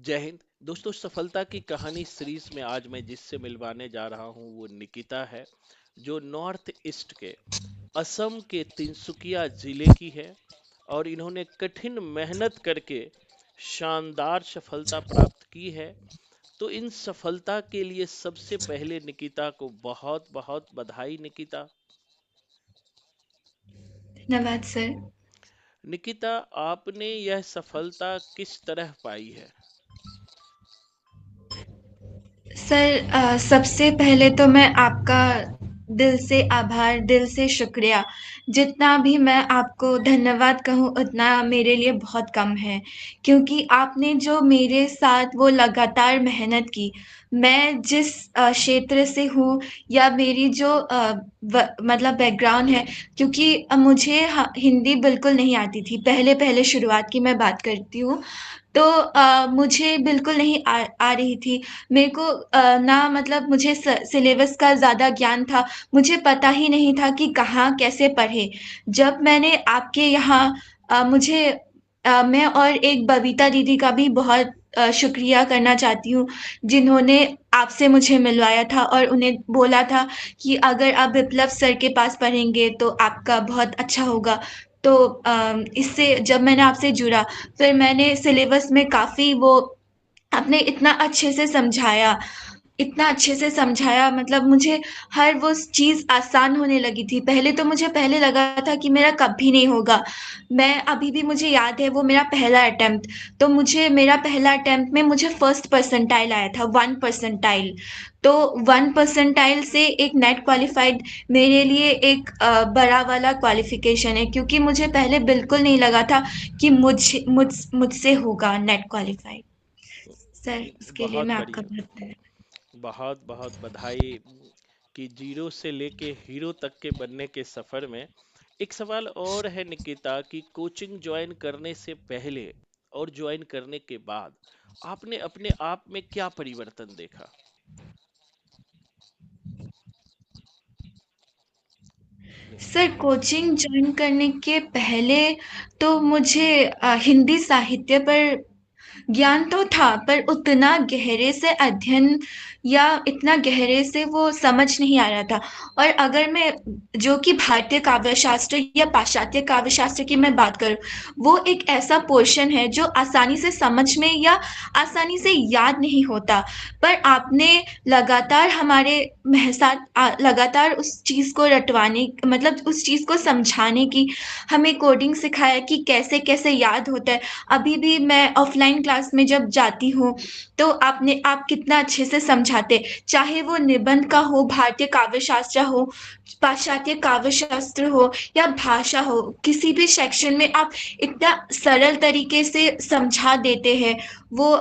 जय हिंद दोस्तों। सफलता की कहानी सीरीज में आज मैं जिससे मिलवाने जा रहा हूं वो निकिता है, जो नॉर्थ ईस्ट के असम के तिनसुकिया जिले की है। और इन्होंने कठिन मेहनत करके शानदार सफलता प्राप्त की है। तो इन सफलता के लिए सबसे पहले निकिता को बहुत बहुत बधाई। निकिता, धन्यवाद सर। निकिता, आपने यह सफलता किस तरह पाई है? सर सबसे पहले तो मैं आपका दिल से आभार, दिल से शुक्रिया। जितना भी मैं आपको धन्यवाद कहूँ उतना मेरे लिए बहुत कम है, क्योंकि आपने जो मेरे साथ वो लगातार मेहनत की। मैं जिस क्षेत्र से हूँ या मेरी जो मतलब बैकग्राउंड है, क्योंकि मुझे हिंदी बिल्कुल नहीं आती थी। पहले-पहले शुरुआत की मैं बात करती हूँ। तो मुझे बिल्कुल नहीं आ रही थी। मेरे को ना मतलब मुझे सिलेबस का ज़्यादा ज्ञान था। मुझे पता ही नहीं था कि कहाँ कैसे पढ़ें। जब मैंने आपके यहाँ मुझे मैं और एक बबीता दीदी का भी बहुत शुक्रिया करना चाहती हूँ, जिन्होंने आपसे मुझे मिलवाया था और उन्हें बोला था कि अगर आप बिप्लब सर के पास पढ़ेंगे तो आपका बहुत अच्छा होगा। तो इससे जब मैंने आपसे जुड़ा, फिर मैंने सिलेबस में काफ़ी वो आपने इतना अच्छे से समझाया, मतलब मुझे हर वो चीज़ आसान होने लगी थी। पहले तो मुझे पहले लगा था कि मेरा कभी नहीं होगा। मैं अभी भी मुझे याद है वो मेरा पहला अटेम्प्ट, तो मुझे मेरा पहला अटेम्प्ट में मुझे फर्स्ट परसेंटाइल आया था, 1 परसेंटाइल। तो 1 परसेंटाइल से एक नेट क्वालिफ़ाइड मेरे लिए एक बड़ा वाला क्वालिफ़िकेशन है, क्योंकि मुझे पहले बिल्कुल नहीं लगा था कि मुझसे होगा नेट क्वालिफ़ाइड। सर, उसके लिए बहुत मैं आपका बढ़िया। बहुत बहुत बहुत बधाई कि जीरो से लेके हीरो तक के बनने के सफर में। एक सवाल और है निकिता, कि कोचिंग ज्वाइन करने से पहले और ज्वाइन करने के बाद आपने अपने आप में क्या परिवर्तन देखा? सर, कोचिंग जॉइन करने के पहले तो मुझे हिंदी साहित्य पर ज्ञान तो था, पर उतना गहरे से अध्ययन या इतना गहरे से वो समझ नहीं आ रहा था। और अगर मैं जो कि भारतीय काव्य शास्त्र या पाश्चात्य काव्य शास्त्र की मैं बात करूँ, वो एक ऐसा पोर्शन है जो आसानी से समझ में या आसानी से याद नहीं होता। पर आपने लगातार हमारे साथ लगातार उस चीज़ को रटवाने, मतलब उस चीज़ को समझाने की, हमें कोडिंग सिखाया कि कैसे-कैसे याद होता है। अभी भी मैं ऑफ़लाइन क्लास में जब जाती हूँ, तो आप कितना अच्छे से समझाते, चाहे वो निबंध का हो, भारतीय काव्य शास्त्र हो, पाश्चात्य काव्य शास्त्र हो या भाषा हो, किसी भी सेक्शन में आप इतना सरल तरीके से समझा देते हैं। वो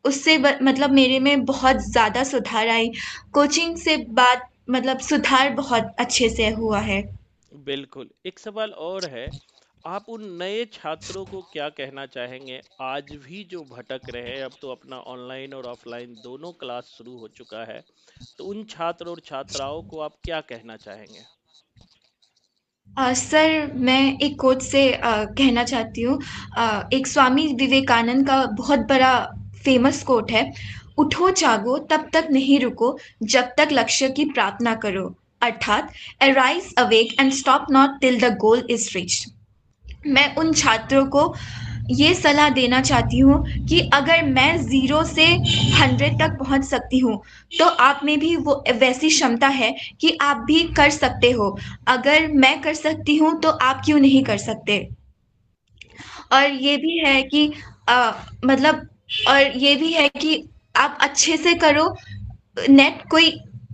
उससे मतलब मेरे में बहुत ज़्यादा सुधार आई। कोचिंग से बाद मतलब सुधार बहुत अच्छे से हुआ है। बिल्कुल। एक सवाल और है, आप उन नए छात्रों को क्या कहना चाहेंगे आज भी जो भटक रहे हैं? अब तो अपना ऑनलाइन और ऑफलाइन दोनों क्लास शुरू हो चुका है, तो उन छात्र और छात्राओं को आप क्या कहना चाहेंगे? सर, मैं एक कोट से कहना चाहती हूँ। एक स्वामी विवेकानंद का बहुत बड़ा फ़ेमस कोट है, "उठो जागो तब तक नहीं रुको, जब तक लक्ष्य की प्रार्थना करो।" अर्थात arise awake and stop not till the goal is reached. मैं उन छात्रों को ये सलाह देना चाहती हूँ कि अगर मैं 0 से 100 तक पहुँच सकती हूँ, तो आप में भी वो वैसी क्षमता है कि आप भी कर सकते हो। अगर मैं कर सकती हूँ, तो आप क्यों नहीं कर सकते? और ये भी है कि मतलब और ये भी है कि आप अच्छे से करो, नेट कोई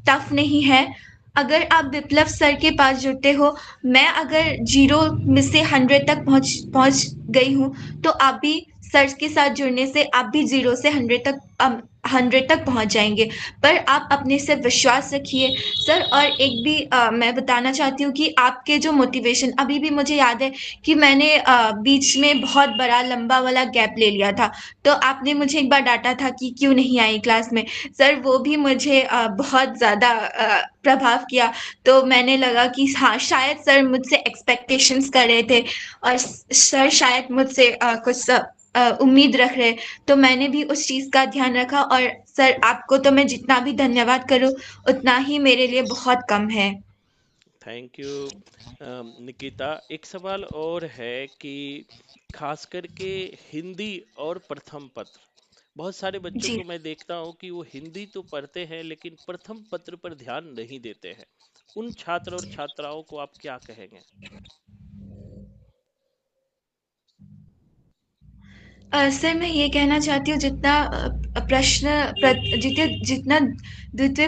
टफ नहीं है। अगर आप बिप्लब सर के पास जुड़ते हो, मैं अगर 0 में से 100 तक पहुँच पहुँच गई हूँ, तो आप भी सर के साथ जुड़ने से आप भी 0 से 100 तक 100 तक पहुँच जाएँगे। पर आप अपने से विश्वास रखिए सर। और एक भी मैं बताना चाहती हूँ कि आपके जो मोटिवेशन, अभी भी मुझे याद है कि मैंने बीच में बहुत बड़ा लंबा वाला गैप ले लिया था। तो आपने मुझे एक बार डाँटा था कि क्यों नहीं आई क्लास में। सर, वो भी मुझे बहुत ज़्यादा प्रभाव किया। तो मैंने लगा कि हाँ, शायद सर मुझसे एक्सपेक्टेशंस कर रहे थे और सर शायद मुझसे कुछ उम्मीद रख रहे, तो मैंने भी उस चीज़ का ध्यान रखा। और सर आपको तो मैं जितना भी धन्यवाद करूँ उतना ही मेरे लिए बहुत कम है। Thank you Nikita. एक सवाल और है कि खास करके हिंदी और प्रथम पत्र, बहुत सारे बच्चों जी। को मैं देखता हूँ कि वो हिंदी तो पढ़ते हैं लेकिन प्रथम पत्र पर ध्यान नहीं देते हैं। उन छात्र और छात्राओं को आप क्या कहेंगे? सर मैं ये कहना चाहती हूँ, जितना जितना द्वितीय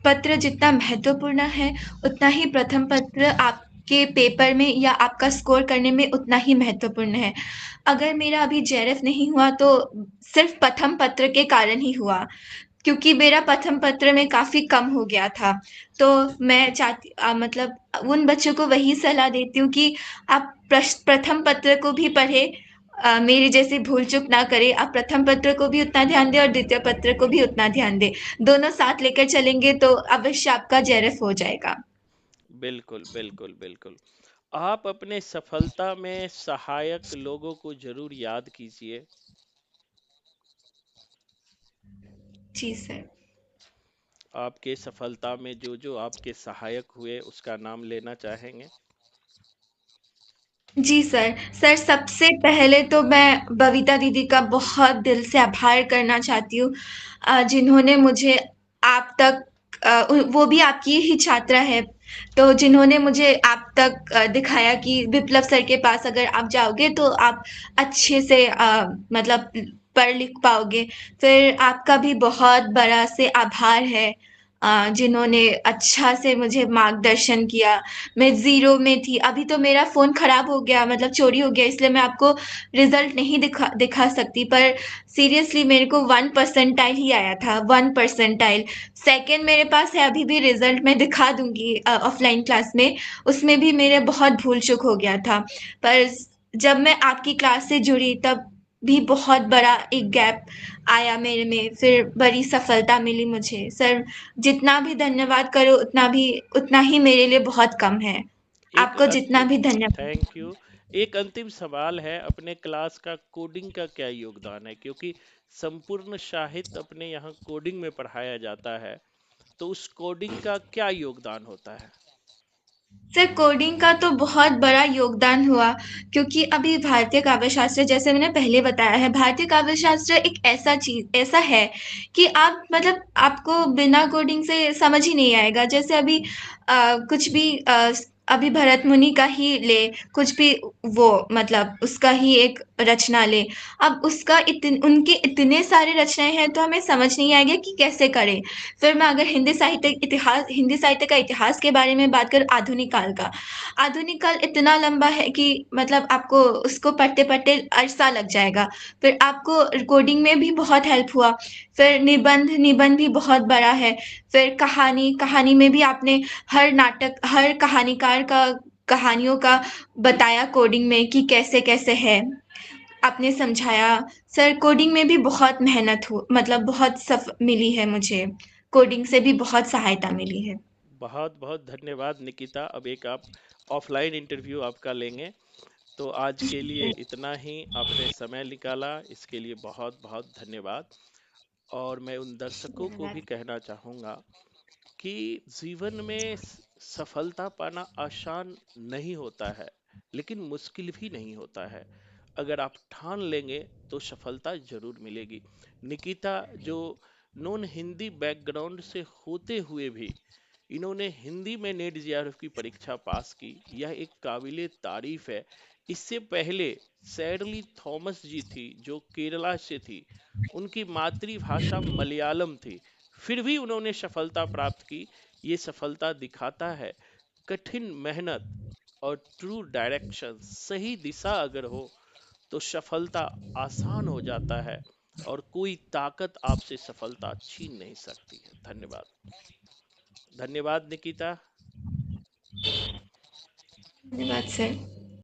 पत्र जितना महत्वपूर्ण है, उतना ही प्रथम पत्र आपके पेपर में या आपका स्कोर करने में उतना ही महत्वपूर्ण है। अगर मेरा अभी जेआरएफ नहीं हुआ तो सिर्फ प्रथम पत्र के कारण ही हुआ, क्योंकि मेरा प्रथम पत्र में काफ़ी कम हो गया था। तो मैं मतलब उन बच्चों को वही सलाह देती हूँ कि आप प्रथम पत्र को भी पढ़ें, मेरी जैसी भूल-चूक ना करें। आप प्रथम पत्र को भी उतना ध्यान दें और द्वितीय पत्र को भी उतना ध्यान दें। दोनों साथ लेकर चलेंगे तो अवश्य आपका जेआरएफ हो जाएगा। बिल्कुल, बिल्कुल, बिल्कुल। आप अपने सफलता में सहायक लोगों को जरूर याद कीजिए। जी सर। आपके सफलता में जो जो आपके सहायक हुए उसका नाम लेना चाहेंगे? जी सर। सर सबसे पहले तो मैं बबीता दीदी का बहुत दिल से आभार करना चाहती हूँ, जिन्होंने मुझे आप तक वो भी आपकी ही छात्रा है, तो जिन्होंने मुझे आप तक दिखाया कि विप्लव सर के पास अगर आप जाओगे तो आप अच्छे से मतलब पढ़ लिख पाओगे। फिर आपका भी बहुत बड़ा से आभार है, जिन्होंने अच्छा से मुझे मार्गदर्शन किया। मैं ज़ीरो में थी, अभी तो मेरा फ़ोन खराब हो गया, मतलब चोरी हो गया, इसलिए मैं आपको रिज़ल्ट नहीं दिखा सकती, पर सीरियसली मेरे को 1 परसेंटाइल ही आया था, 1 परसेंटाइल। सेकंड मेरे पास है, अभी भी रिज़ल्ट मैं दिखा दूँगी ऑफ़लाइन क्लास में, उसमें भी मेरे बहुत भूल-चूक हो गया था। पर जब मैं आपकी क्लास से जुड़ी तब भी बहुत बड़ा एक गैप आया मेरे में, फिर बड़ी सफलता मिली मुझे। सर जितना भी धन्यवाद करो उतना ही मेरे लिए बहुत कम है। एक आपको जितना अंतिम भी धन्यवाद। Thank you. एक अंतिम सवाल है, अपने क्लास का कोडिंग का क्या योगदान है? क्योंकि संपूर्ण साहित्य अपने यहाँ कोडिंग में पढ़ाया जाता है, तो उस कोडिंग का क्या योगदान होता है? सर कोडिंग का तो बहुत बड़ा योगदान हुआ, क्योंकि अभी भारतीय काव्य शास्त्र जैसे मैंने पहले बताया है, भारतीय काव्य शास्त्र एक ऐसा है कि आप मतलब आपको बिना कोडिंग से समझ ही नहीं आएगा। जैसे अभी कुछ भी अभी भरत मुनि का ही ले, कुछ भी वो मतलब उसका ही एक रचना ले, अब उनके इतने सारे रचनाएं हैं तो हमें समझ नहीं आएगा कि कैसे करें। फिर मैं अगर हिंदी साहित्य का इतिहास के बारे में बात करूँ, आधुनिक काल का, आधुनिक काल इतना लंबा है कि मतलब आपको उसको पढ़ते-पढ़ते अरसा लग जाएगा। फिर आपको कोडिंग में भी बहुत हेल्प हुआ। फिर निबंध भी बहुत बड़ा है। फिर कहानी में भी आपने हर कहानीकार का कहानियों का बताया कोडिंग में कि कैसे-कैसे है, आपने समझाया। सर कोडिंग में भी बहुत मेहनत हु मतलब बहुत सफ मिली है मुझे। कोडिंग से भी बहुत सहायता मिली है। बहुत बहुत धन्यवाद निकिता। अब एक आप ऑफलाइन इंटरव्यू आपका लेंगे। तो आज के लिए इतना ही, आपने समय निकाला इसके लिए बहुत बहुत धन्यवाद। और मैं उन दर्शकों को भी धन्यवाद। कहना चाहूँगा कि जीवन में सफलता पाना आसान नहीं होता है, लेकिन मुश्किल भी नहीं होता है। अगर आप ठान लेंगे तो सफलता जरूर मिलेगी। निकिता जो नॉन हिंदी बैकग्राउंड से होते हुए भी इन्होंने हिंदी में नेट जेआरएफ की परीक्षा पास की, यह एक काबिले तारीफ है। इससे पहले सैडली थॉमस जी थी जो केरला से थी, उनकी मातृभाषा मलयालम थी, फिर भी उन्होंने सफलता प्राप्त की। ये सफलता दिखाता है कठिन मेहनत और ट्रू डायरेक्शन, सही दिशा अगर हो तो सफलता आसान हो जाता है, और कोई ताकत आपसे सफलता छीन नहीं सकती है। धन्यवाद। धन्यवाद निकिता। धन्यवाद सर।